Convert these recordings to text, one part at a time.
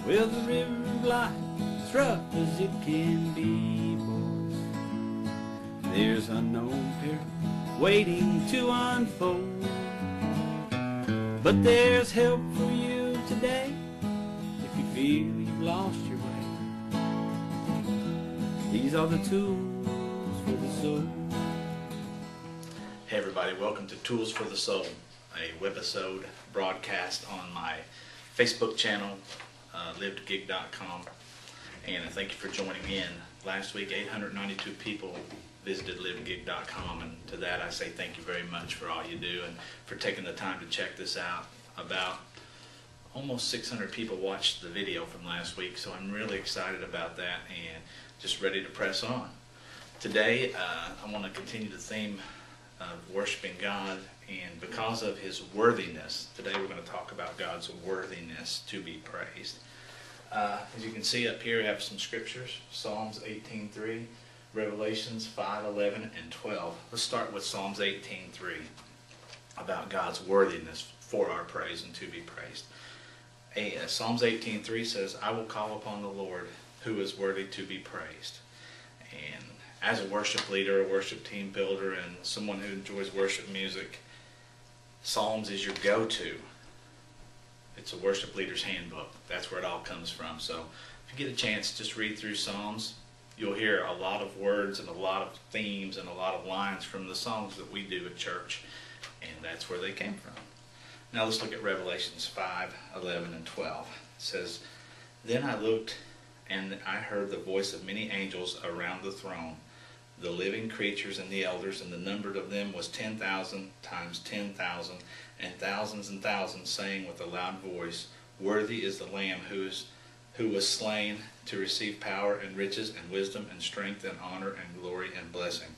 Well, the river of life is rough as it can be, boys. There's unknown peril waiting to unfold, but there's help for you today if you feel you've lost your way. These are the tools for the soul. Hey everybody, welcome to Tools for the Soul, a Webisode broadcast on my Facebook channel, livedgig.com, and thank you for joining in. Last week 892 people visited livedgig.com, and to that I say thank you very much for all you do and for taking the time to check this out. About almost 600 people watched the video from last week, so I'm really excited about that and just ready to press on. Today I want to continue the theme of worshiping God, and because of His worthiness, today we're going to talk about God's worthiness to be praised. As you can see up here, I have some scriptures: Psalms 18:3, Revelations 5:11 and 12. Let's start with Psalms 18:3 about God's worthiness for our praise and to be praised. Psalms 18:3 says, "I will call upon the Lord who is worthy to be praised." And as a worship leader, a worship team builder, and someone who enjoys worship music, Psalms is your go-to. It's a worship leader's handbook. That's where it all comes from. So if you get a chance, just read through Psalms. You'll hear a lot of words and a lot of themes and a lot of lines from the songs that we do at church, and that's where they came from. Now let's look at Revelations 5:11 and 12. It says, "Then I looked, and I heard the voice of many angels around the throne, the living creatures and the elders, and the number of them was 10,000 times 10,000, and thousands, saying with a loud voice, Worthy is the Lamb who was slain to receive power and riches and wisdom and strength and honor and glory and blessing."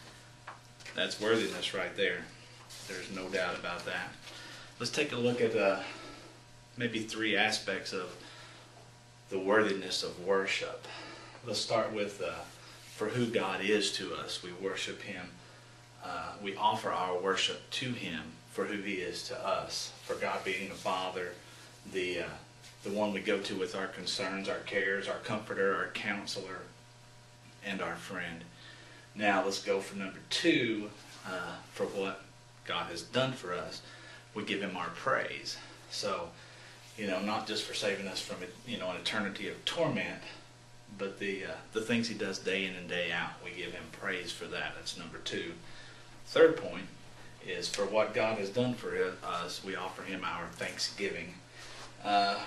That's worthiness right there. There's no doubt about that. Let's take a look at maybe three aspects of the worthiness of worship. Let's start with for who God is to us. We worship Him. We offer our worship to Him for who He is to us. For God being the Father, the one we go to with our concerns, our cares, our comforter, our counselor, and our friend. Now let's go for number two. For what God has done for us, we give Him our praise. So, not just for saving us from an eternity of torment, but the things He does day in and day out, we give Him praise for that. That's number two. Third point is for what God has done for us, we offer Him our thanksgiving.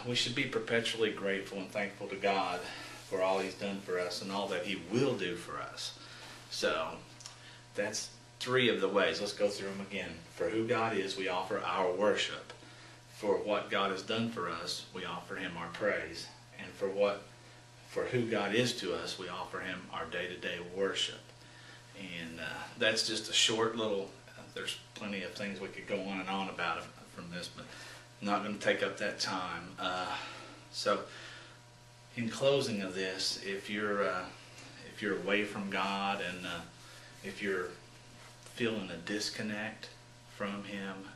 We should be perpetually grateful and thankful to God for all He's done for us and all that He will do for us. So that's three of the ways. Let's go through them again. For who God is, we offer our worship. For what God has done for us, we offer Him our praise. And for who God is to us, we offer Him our day-to-day worship. And that's just a short little, there's plenty of things we could go on and on about from this, but I'm not going to take up that time. So in closing of this, if you're away from God and if you're feeling a disconnect from Him,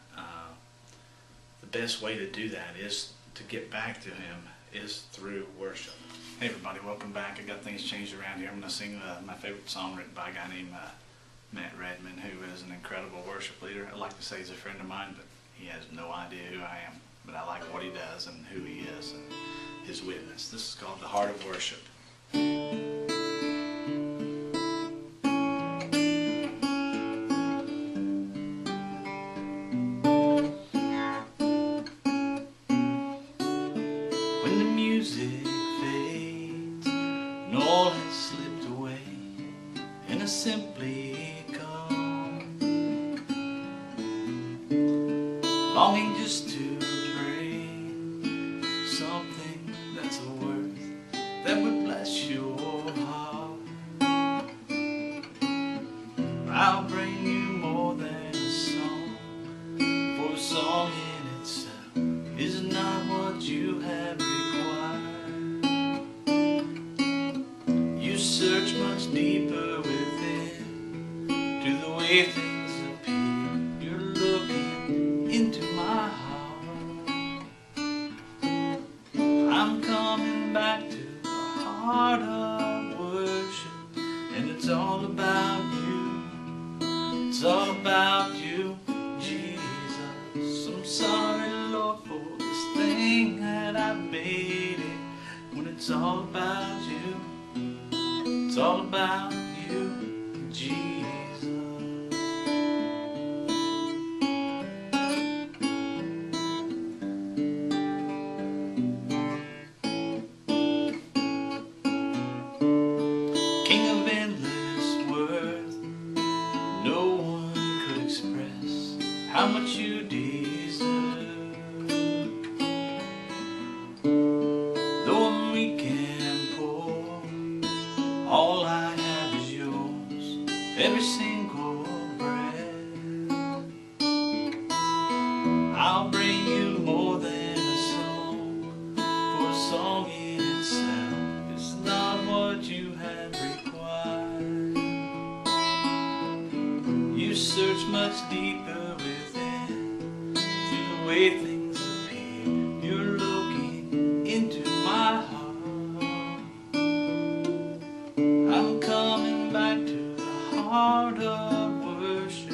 the best way to do that is to get back to Him is through worship. Hey everybody, welcome back. I got things changed around here. I'm going to sing my favorite song written by a guy named Matt Redman, who is an incredible worship leader. I like to say he's a friend of mine, but he has no idea who I am. But I like what he does and who he is and his witness. This is called The Heart of Worship. When the music fades and all has slipped away, and I simply come longing just to bring something that's a worth that would bless your heart. I'll bring you more than a song, for a song in itself is not what you have required. You search much deeper within to the way things appear. You're looking into my heart. I'm coming coming back to the heart of worship, and it's all about you. It's all about you, Jesus. I'm sorry, Lord, for this thing that I made it. When it's all about you, it's all about you, Jesus. King of endless worth, no one could express how much you deserve. Though I'm weak and poor, all I have is yours, every single breath. I'll bring you more than a song, for a song in itself is not what you have required. You search much deeper within, through the way things appear. You're looking into my heart. I'm coming back to the heart of worship,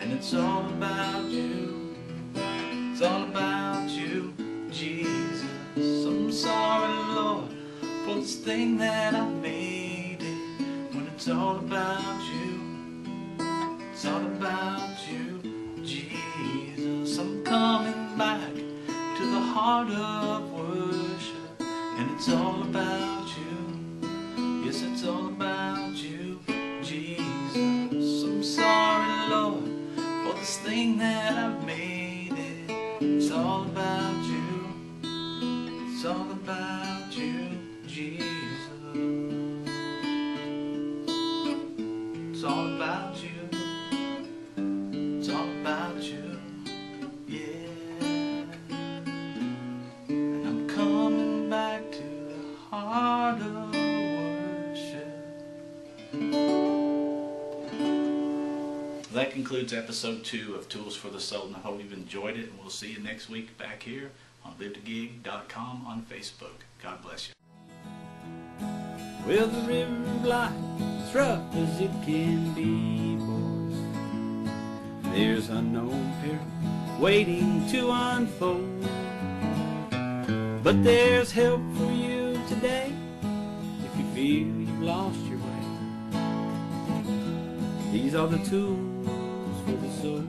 and it's all about you. It's all about you, Jesus. I'm sorry, Lord, for this thing that I made it. When it's all about you, it's all about you, Jesus. I'm coming back to the heart of worship, and it's all about you. Yes, it's all about you, Jesus. I'm sorry, Lord, for this thing that I've made it. It's all about you. It's all about you, Jesus. It's all about you. It's all about you, yeah. And I'm coming back to the heart of worship. That concludes episode 2 of Tools for the Soul, and I hope you've enjoyed it. And we'll see you next week back here on LiveToGig.com on Facebook. God bless you. Well, the river of life is rough as it can be, boys. There's unknown peril waiting to unfold, but there's help for you today if you feel you've lost your way. These are the tools for the soul.